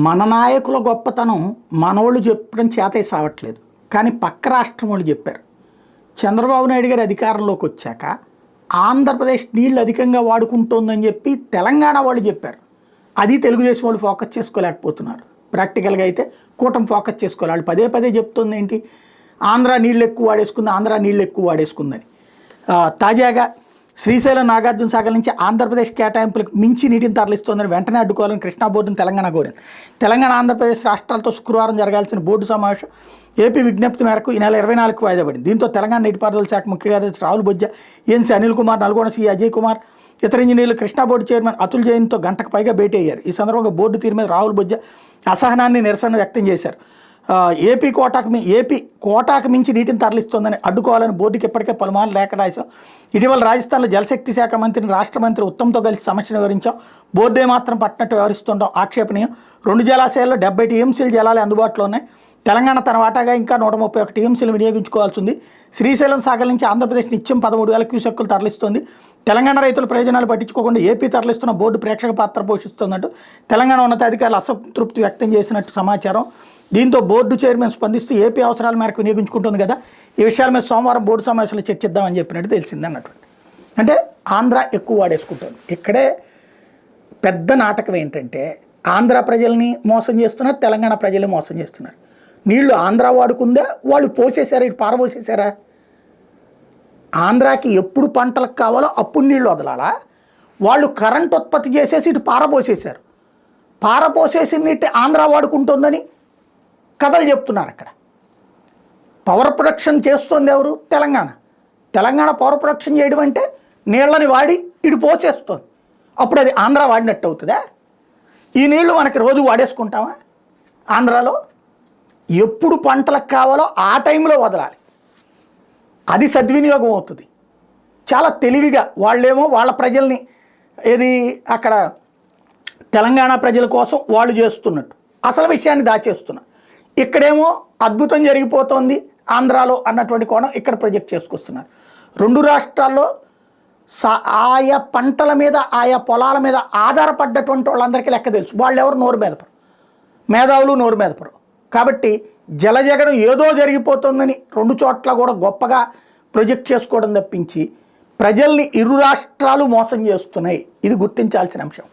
మన నాయకుల గొప్పతనం మనోళ్ళు చెప్పడం చేతే సావట్లేదు. కానీ పక్క రాష్ట్రం వాళ్ళు చెప్పారు. చంద్రబాబు నాయుడు గారు అధికారంలోకి వచ్చాక ఆంధ్రప్రదేశ్ నీళ్లు అధికంగా వాడుకుంటోందని చెప్పి తెలంగాణ వాళ్ళు చెప్పారు. అది తెలుగుదేశం వాళ్ళు ఫోకస్ చేసుకోలేకపోతున్నారు. ప్రాక్టికల్గా అయితే కూటమి ఫోకస్ చేసుకోవాలి. వాళ్ళు పదే పదే చెప్తుంది ఏంటి, ఆంధ్ర నీళ్ళు ఎక్కువ వాడేసుకుంది, ఆంధ్ర నీళ్ళు ఎక్కువ వాడేసుకుందని. తాజాగా శ్రీశైలం నాగార్జున సాగర్ నుంచి ఆంధ్రప్రదేశ్ కేటాయింపులకు మించి నీటిని తరలిస్తోందని వెంటనే అడ్డుకోవాలని కృష్ణా బోర్డును తెలంగాణ కోరింది. తెలంగాణ ఆంధ్రప్రదేశ్ రాష్ట్రాలతో శుక్రవారం జరగాల్సిన బోర్డు సమావేశం ఏపీ విజ్ఞప్తి మేరకు ఈ నెల 24కు వాయిదా పడింది. దీంతో తెలంగాణ నీటిపారుదల శాఖ ముఖ్య కార్యదర్శి రాహుల్ బొజ్జా, ఏఎన్సీ అనిల్ కుమార్, నల్గొండ సి అజయ్ కుమార్, ఇతర ఇంజనీర్లు కృష్ణా బోర్డు చైర్మన్ అతుల్ జైన్తో గంటకు పైగా భేటీ అయ్యారు. ఈ సందర్భంగా బోర్డు తీరు మీద రాహుల్ బొజ్జా అసహనాన్ని, నిరసన వ్యక్తం చేశారు. ఏపీ కోటాకు మించి నీటిని తరలిస్తోందని అడ్డుకోవాలని బోర్డుకి ఇప్పటికే పలుమార్లు లేఖ రాశాం. ఇటీవల రాజస్థాన్లో జలశక్తి శాఖ మంత్రిని రాష్ట్ర మంత్రి ఉత్తమ్తో కలిసి సమస్యను వివరించాం. బోర్డే మాత్రం పట్టినట్టు వ్యవహరిస్తుంటాం ఆక్షేపణీయం. 2 జలాశయాల్లో 70 టీఎంసీల జలాలు అందుబాటులో ఉన్నాయి. తెలంగాణ తన వాటాగా ఇంకా 131 టీఎంసీలు వినియోగించుకోవాల్సి ఉంది. శ్రీశైలం సాగర్ నుంచి ఆంధ్రప్రదేశ్ నిత్యం 13,000 క్యూసెక్కులు తరలిస్తోంది. తెలంగాణ రైతుల ప్రయోజనాలు పట్టించుకోకుండా ఏపీ తరలిస్తున్న బోర్డు ప్రేక్షక పాత్ర పోషిస్తోందంటూ తెలంగాణ ఉన్నతాధికారులు అసంతృప్తి వ్యక్తం చేసినట్టు సమాచారం. దీంతో బోర్డు చైర్మన్ స్పందిస్తూ ఏపీ అవసరాల మేరకు వినియోగించుకుంటుంది కదా, ఈ విషయాల మీద సోమవారం బోర్డు సమావేశంలో చర్చిద్దామని చెప్పినట్టు తెలిసింది అన్నటువంటి. అంటే ఆంధ్ర ఎక్కువ వాడేసుకుంటుంది. ఇక్కడే పెద్ద నాటకం ఏంటంటే ఆంధ్ర ప్రజల్ని మోసం చేస్తున్నారు, తెలంగాణ ప్రజల్ని మోసం చేస్తున్నారు. నీళ్లు ఆంధ్ర వాడుకుందా, వాళ్ళు పోసేశారా, ఇటు పారబోసేశారా? ఆంధ్రాకి ఎప్పుడు పంటలకు కావాలో అప్పుడు నీళ్లు వదలాలా? వాళ్ళు కరెంట్ ఉత్పత్తి చేసేసి ఇటు పారబోసేశారు. పారబోసేసి నీటి ఆంధ్ర వాడుకుంటుందని కథలు చెప్తున్నారు. అక్కడ పవర్ ప్రొడక్షన్ చేస్తుంది ఎవరు? తెలంగాణ. తెలంగాణ పవర్ ప్రొడక్షన్ చేయడం అంటే నీళ్ళని వాడి ఇటు పోసేస్తుంది. అప్పుడు అది ఆంధ్ర వాడినట్టు అవుతుందా? ఈ నీళ్లు మనకి రోజు వాడేసుకుంటామా? ఆంధ్రాలో ఎప్పుడు పంటలకు కావాలో ఆ టైంలో వదలాలి. అది సద్వినియోగం అవుతుంది. చాలా తెలివిగా వాళ్ళేమో వాళ్ళ ప్రజల్ని ఏది అక్కడ తెలంగాణ ప్రజల కోసం వాళ్ళు చేస్తున్నట్టు అసలు విషయాన్ని దాచేస్తున్నారు. ఇక్కడేమో అద్భుతం జరిగిపోతుంది ఆంధ్రాలో అన్నటువంటి కోణం ఇక్కడ ప్రొజెక్ట్ చేసుకొస్తున్నారు. 2 రాష్ట్రాల్లో ఆయా పంటల మీద, ఆయా పొలాల మీద ఆధారపడ్డటువంటి వాళ్ళందరికీ లెక్క తెలుసు. వాళ్ళు ఎవరు నోరు మెదపరు, మేధావులు నోరు మెదపరు. కాబట్టి జలజగడం ఏదో జరిగిపోతుందని 2 చోట్ల కూడా గొప్పగా ప్రొజెక్ట్ చేసుకోవడం తప్పించి ప్రజల్ని ఇరు రాష్ట్రాలు మోసం చేస్తున్నాయి. ఇది గుర్తించాల్సిన అంశం.